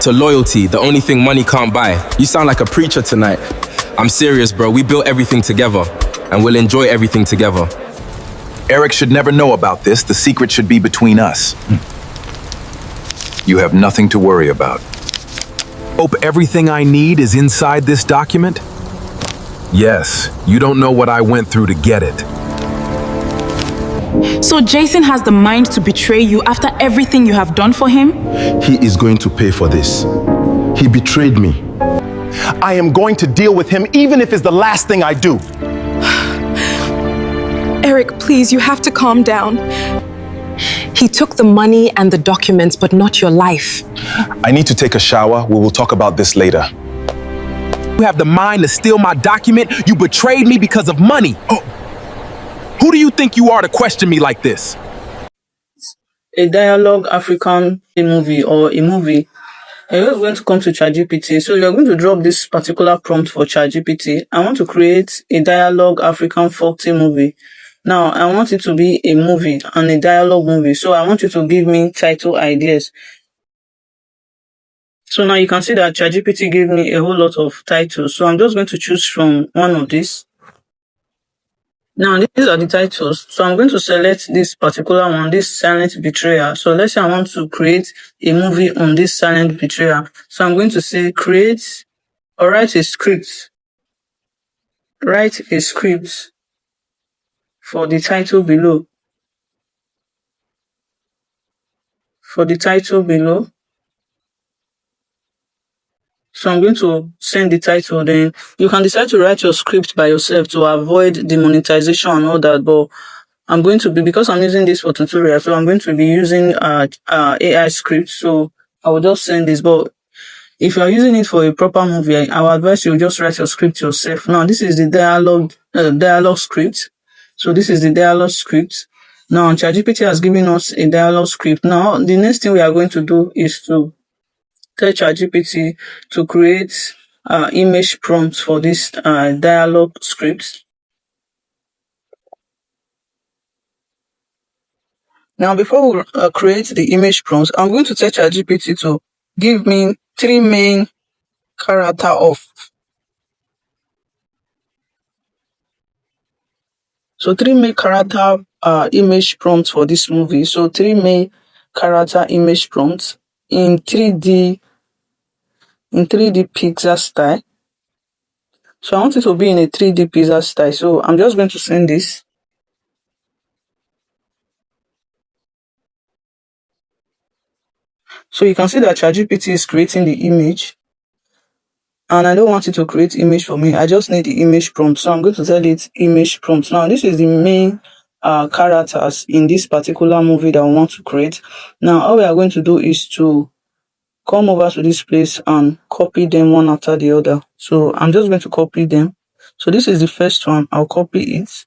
To loyalty, the only thing money can't buy. You sound like a preacher tonight. I'm serious, bro. We built everything together, and we'll enjoy everything together. Eric should never know about this. The secret should be between us. You have nothing to worry about. Hope everything I need is inside this document? Yes, you don't know what I went through to get it. So Jason has the mind to betray you after everything you have done for him? He is going to pay for this. He betrayed me. I am going to deal with him even if it's the last thing I do. Eric, please, you have to calm down. He took the money and the documents, but not your life. I need to take a shower. We will talk about this later. You have the mind to steal my document? You betrayed me because of money. Oh. Who do you think you are to question me like this? A dialogue African movie or a movie. And you're going to come to ChatGPT. So you're going to drop this particular prompt for ChatGPT. I want to create a dialogue African folktale movie. Now, I want it to be a movie and a dialogue movie. So I want you to give me title ideas. So now you can see that ChatGPT gave me a whole lot of titles. So I'm just going to choose from one of these. Now, these are the titles. So I'm going to select this particular one, this silent betrayer. So let's say I want to create a movie on this silent betrayer. So I'm going to say create or write a script. Write a script for the title below. For the title below. So I'm going to send the title, then you can decide to write your script by yourself to avoid the monetization and all that, but I'm going to be, because I'm using this for tutorial, so I'm going to be using AI script, so I will just send this. But if you are using it for a proper movie, I would advise you just write your script yourself. Now, this is the dialogue script. So this is the dialogue script. Now, ChatGPT has given us a dialogue script. Now, the next thing we are going to do is to tell ChatGPT to create image prompts for this dialogue script. Now, before we create the image prompts, I'm going to tell ChatGPT to give me 3 main character of. So 3 main character image prompts for this movie. So 3 main character image prompts in 3D pixel style. So I want it to be in a 3D pixel style. So I'm just going to send this. So you can see that ChatGPT is creating the image. And I don't want it to create image for me. I just need the image prompt. So I'm going to tell it image prompt. Now this is the main characters in this particular movie that I want to create. Now all we are going to do is to come over to this place and copy them one after the other. So I'm just going to copy them. So this is the first one. I'll copy it.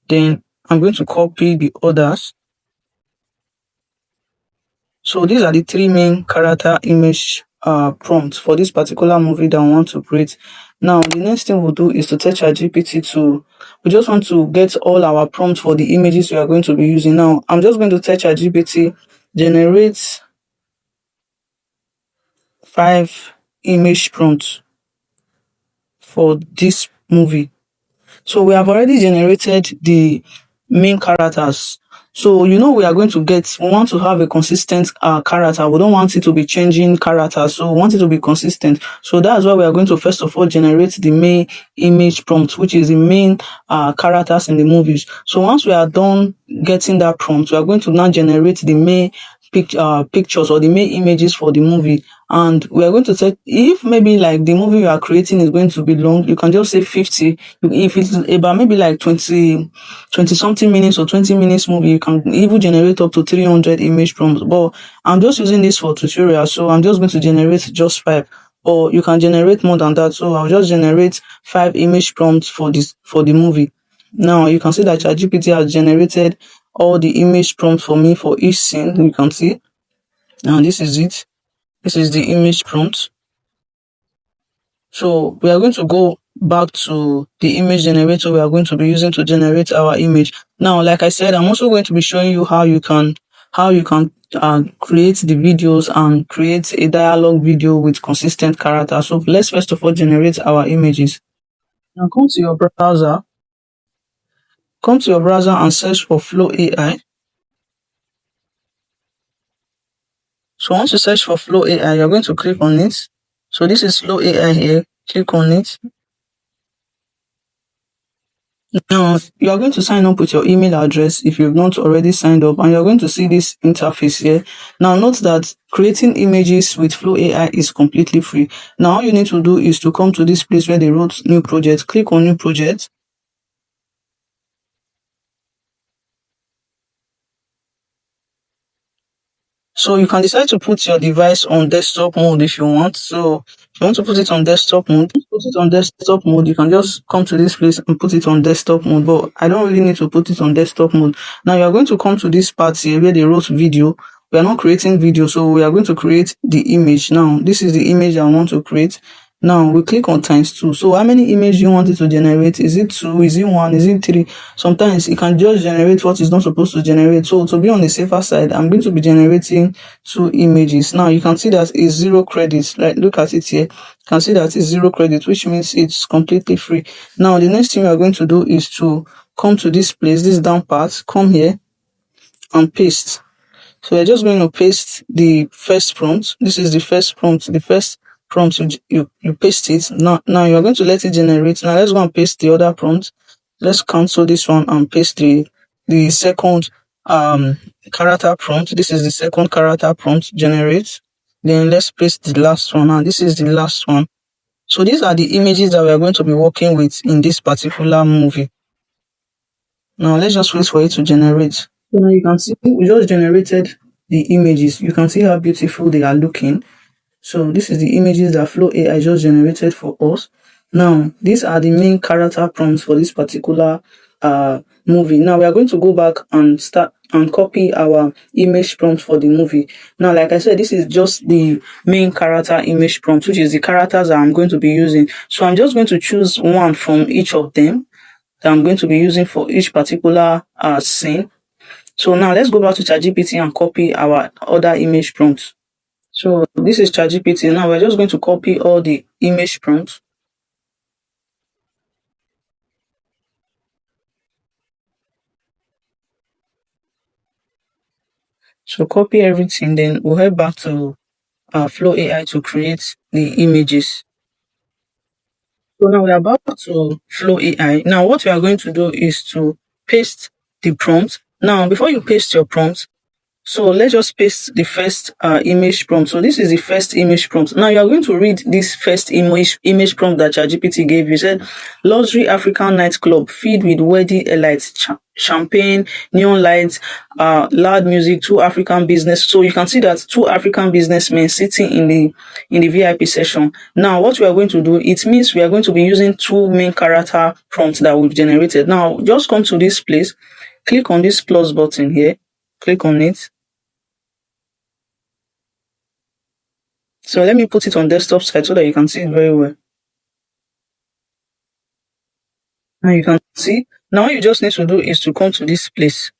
Then I'm going to copy the others. So these are the 3 main character image prompts for this particular movie that I want to create. Now, the next thing we'll do is to tell ChatGPT we just want to get all our prompts for the images we are going to be using. Now, I'm just going to tell ChatGPT generate 5 image prompts for this movie. So we have already generated the main characters. So, we are going to we want to have a consistent character. We don't want it to be changing characters. So we want it to be consistent. So that's why we are going to first of all generate the main image prompt, which is the main characters in the movies. So once we are done getting that prompt, we are going to now generate the main pictures or the main images for the movie. And we are going to say, if maybe like the movie you are creating is going to be long, you can just say 50. If it's about maybe like 20 something minutes or 20 minutes movie, you can even generate up to 300 image prompts. But I'm just using this for tutorial, so I'm just going to generate just 5. Or you can generate more than that. So I'll just generate 5 image prompts for the movie. Now you can see that ChatGPT has generated all the image prompts for me for each scene. You can see. Now this is it. This is the image prompt. So we are going to go back to the image generator we are going to be using to generate our image. Now, like I said, I'm also going to be showing you how you can create the videos and create a dialogue video with consistent characters. So let's first of all generate our images. Now come to your browser. Come to your browser and search for Flow AI. So once you search for Flow AI, you're going to click on it. So this is Flow AI here. Click on it. Now, you are going to sign up with your email address if you've not already signed up, and you're going to see this interface here. Now, note that creating images with Flow AI is completely free. Now, all you need to do is to come to this place where they wrote new project. Click on new project. So you can decide to put your device on desktop mode if you want. So if you want to put it on desktop mode, put it on desktop mode. You can just come to this place and put it on desktop mode. But I don't really need to put it on desktop mode. Now you are going to come to this part here where they wrote video. We are not creating video, so we are going to create the image. Now this is the image I want to create. Now we click on ×2. So how many images you want it to generate? Is it 2? Is it 1? Is it 3? Sometimes it can just generate what is not supposed to generate. So to be on the safer side, I'm going to be generating 2 images. Now you can see that it's 0 credits. Like look at it here. You can see that it's 0 credits, which means it's completely free. Now the next thing we are going to do is to come to this place, this down part, come here and paste. So we're just going to paste the first prompt. This is the first prompt. The first prompt, you paste it. Now you're going to let it generate. Now let's go and paste the other prompt. Let's cancel this one and paste the second character prompt. This is the second character prompt, generate. Then let's paste the last one. Now this is the last one. So these are the images that we are going to be working with in this particular movie. Now let's just wait for it to generate. So now you can see we just generated the images. You can see how beautiful they are looking. So this is the images that Flow AI just generated for us. Now these are the main character prompts for this particular movie. Now we are going to go back and start and copy our image prompt for the movie. Now, like I said, this is just the main character image prompt, which is the characters that I'm going to be using. So I'm just going to choose one from each of them that I'm going to be using for each particular scene. So now let's go back to ChatGPT and copy our other image prompts. So this is ChatGPT. Now we're just going to copy all the image prompts. So copy everything, then we'll head back to Flow AI to create the images. So now we're about to Flow AI. Now what we are going to do is to paste the prompt. Now before you paste your prompt, so let's just paste the first image prompt. So this is the first image prompt. Now you are going to read this first image prompt that ChatGPT gave you. It said, luxury African nightclub filled with wedding lights, champagne, neon lights, loud music, 2 African business. So you can see that 2 African businessmen sitting in the VIP session. Now what we are going to do, it means we are going to be using 2 main character prompts that we've generated. Now just come to this place, click on this plus button here, click on it. So let me put it on desktop side so that you can see it very well. Now you can see. Now what you just need to do is to come to this place,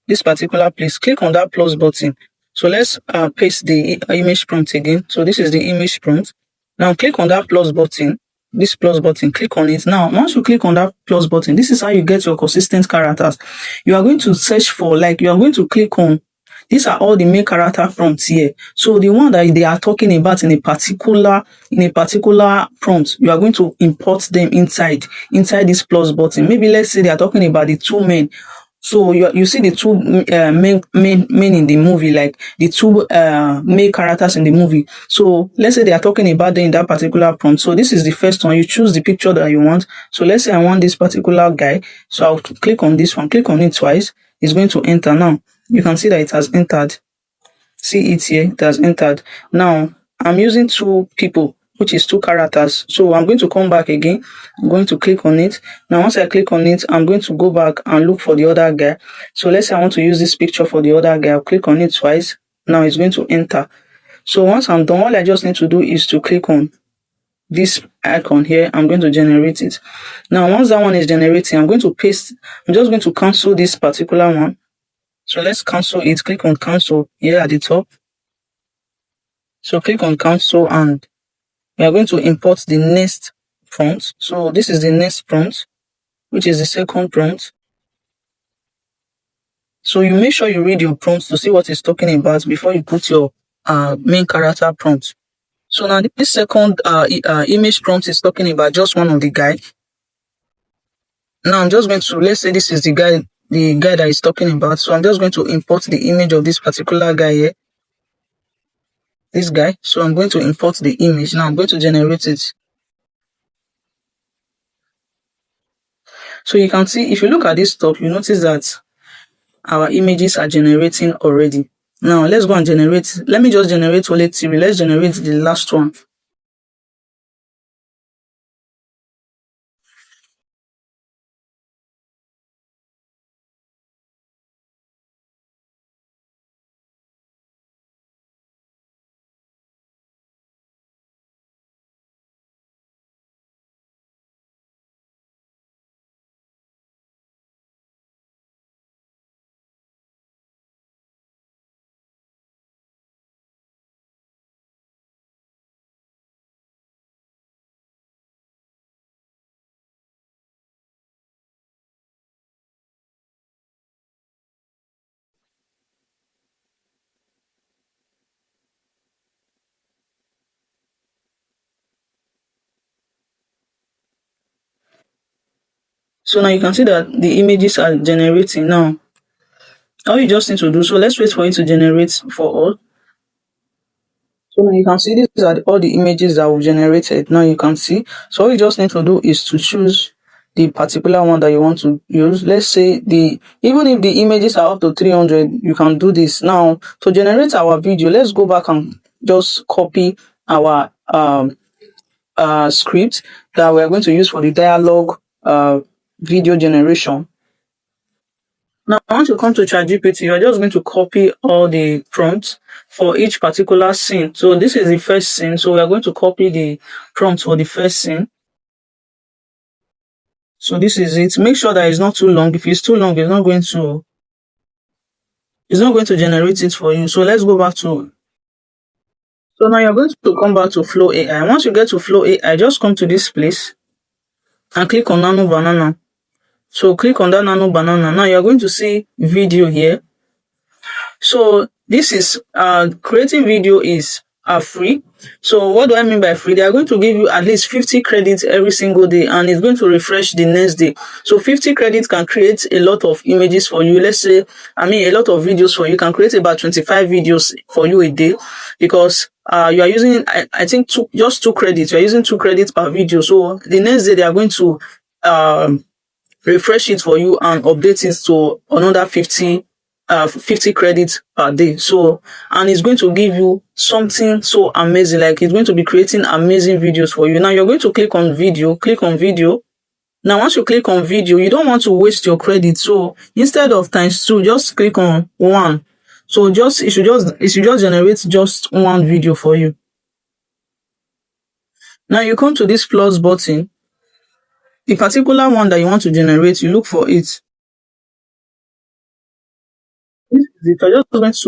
this particular place. Click on that plus button. So let's paste the image prompt again. So this is the image prompt. Now click on that plus button. This plus button, click on it. Now, once you click on that plus button, this is how you get your consistent characters. You are going to search for, like, you are going to click on, these are all the main character prompts here. So the one that they are talking about in a particular prompt, you are going to import them inside this plus button. Maybe let's say they are talking about the 2 men. So you see the 2 men in the movie, like the 2 main characters in the movie. So let's say they are talking about them in that particular prompt. So this is the first one. You choose the picture that you want. So let's say I want this particular guy. So I'll click on this one. Click on it twice. It's going to enter now. You can see that it has entered. See it here. It has entered. Now I'm using 2 people, which is 2 characters. So I'm going to come back again. I'm going to click on it. Now, once I click on it, I'm going to go back and look for the other guy. So let's say I want to use this picture for the other guy. I'll click on it twice. Now it's going to enter. So once I'm done, all I just need to do is to click on this icon here. I'm going to generate it. Now, once that one is generating, I'm going to paste. I'm just going to cancel this particular one. So let's cancel it. Click on cancel here at the top. So click on cancel and we are going to import the next prompt. So this is the next prompt, which is the second prompt. So you make sure you read your prompts to see what it's talking about before you put your main character prompt. So now this second image prompt is talking about just one of the guy. Now I'm just going to, let's say this is the guy that is talking about. So I'm just going to import the image of this particular guy here. This guy. So I'm going to import the image. Now I'm going to generate it. So you can see, if you look at this top, you notice that our images are generating already. Now let's go and generate. Let me just generate only 3. Let's generate the last one. So now you can see that the images are generating now. All you just need to do, so let's wait for it to generate for all. So now you can see these are all the images that we've generated. Now you can see. So all you just need to do is to choose the particular one that you want to use. Let's say even if the images are up to 300, you can do this. Now to generate our video, let's go back and just copy our script that we're going to use for the dialogue video generation. Now, once you come to ChatGPT, you're just going to copy all the prompts for each particular scene. So this is the first scene. So we are going to copy the prompt for the first scene. So this is it. Make sure that it's not too long. If it's too long, it's not going to generate it for you. So let's go back to. So now you're going to come back to Flow AI. Once you get to Flow AI, just come to this place and click on Nano Banana. So click on that Nano Banana. Now you're going to see video here. So this is creating video is free. So what do I mean by free? They are going to give you at least 50 credits every single day, and it's going to refresh the next day. So 50 credits can create a lot of images for you. Let's say, a lot of videos for you. You can create about 25 videos for you a day, because you are using, I think, just 2 credits. You are using 2 credits per video. So the next day they are going to refresh it for you and update it to another 50 credits per day. So, and it's going to give you something so amazing, like it's going to be creating amazing videos for you. Now you're going to click on video. Now once you click on video, you don't want to waste your credit. So instead of ×2, just click on 1. So it should just generate just 1 video for you. Now you come to this plus button. The particular one that you want to generate, you look for it.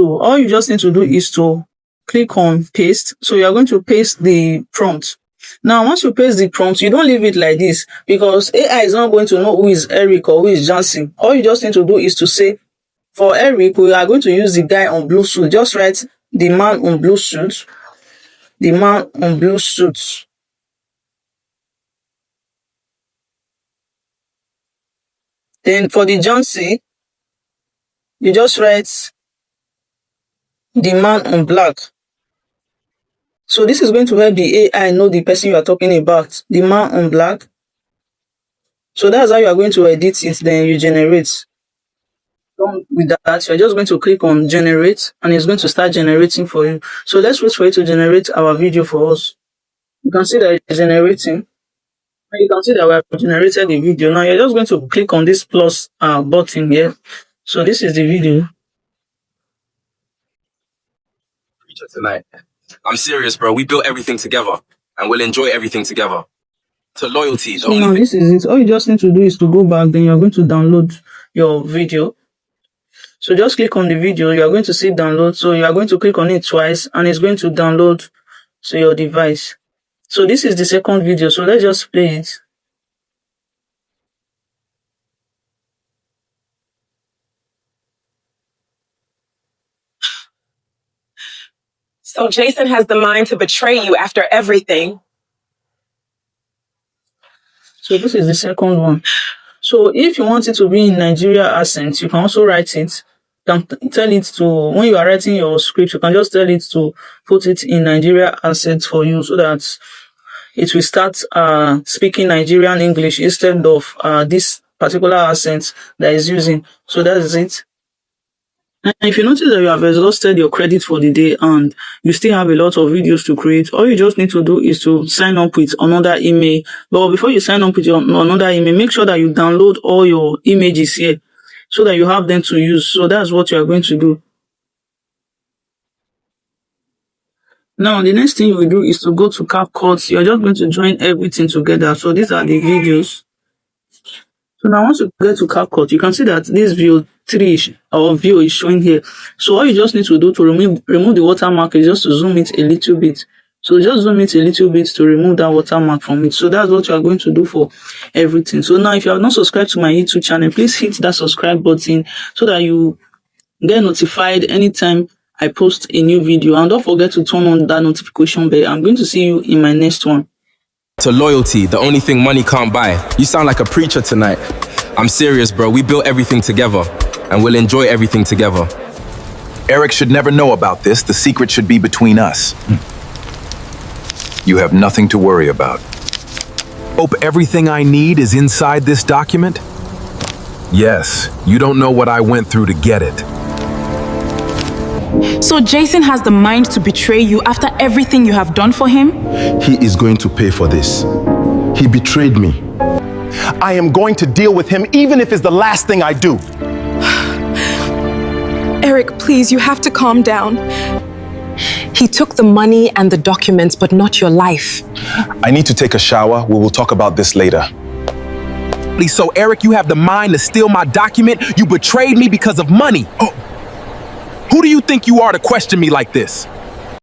All you just need to do is to click on paste. So you are going to paste the prompt. Now, once you paste the prompt, you don't leave it like this, because AI is not going to know who is Eric or who is Jansen. All you just need to do is to say, for Eric, we are going to use the guy on blue suit. Just write the man on blue suit. The man on blue suit. Then for the Jansen, you just write the man on black. So this is going to help the AI know the person you are talking about, the man on black. So that's how you are going to edit it, then you generate. Done with that, you're just going to click on generate, and it's going to start generating for you. So let's wait for it to generate our video for us. You can see that it's generating. And you can see that we have generated the video. Now you're just going to click on this plus button here. So this is the video. Tonight. I'm serious, bro. We built everything together, and we'll enjoy everything together. To loyalty. So now this is it. All you just need to do is to go back, then you're going to download your video. So just click on the video. You are going to see download. So you are going to click on it twice and it's going to download to your device. So this is the second video. So let's just play it. So Jason has the mind to betray you after everything. So this is the second one. So if you want it to be in Nigeria accent, you can also write it. You can tell it to, when you are writing your script, you can just tell it to put it in Nigeria accent for you so that it will start speaking Nigerian English instead of this particular accent that is using. So that is it. And if you notice that you have exhausted your credit for the day and you still have a lot of videos to create, all you just need to do is to sign up with another email. But before you sign up with another email, make sure that you download all your images here so that you have them to use. So that's what you are going to do. Now, the next thing you will do is to go to CapCut. You're just going to join everything together. So these are the videos. So now once you get to CapCut, you can see that this view 3 or view is showing here. So all you just need to do to remove the watermark is just to zoom it a little bit. So just zoom it a little bit to remove that watermark from it. So that's what you are going to do for everything. So now if you have not subscribed to my YouTube channel, please hit that subscribe button so that you get notified anytime I post a new video. And don't forget to turn on that notification bell. I'm going to see you in my next one. To loyalty, the only thing money can't buy. You sound like a preacher tonight. I'm serious, bro. We built everything together, and we'll enjoy everything together. Eric should never know about this. The secret should be between us. You have nothing to worry about. Hope everything I need is inside this document? Yes, you don't know what I went through to get it. So Jason has the mind to betray you after everything you have done for him? He is going to pay for this. He betrayed me. I am going to deal with him even if it's the last thing I do. Eric, please, you have to calm down. He took the money and the documents, but not your life. I need to take a shower. We will talk about this later. So Eric, you have the mind to steal my document? You betrayed me because of money. Oh. Who do you think you are to question me like this?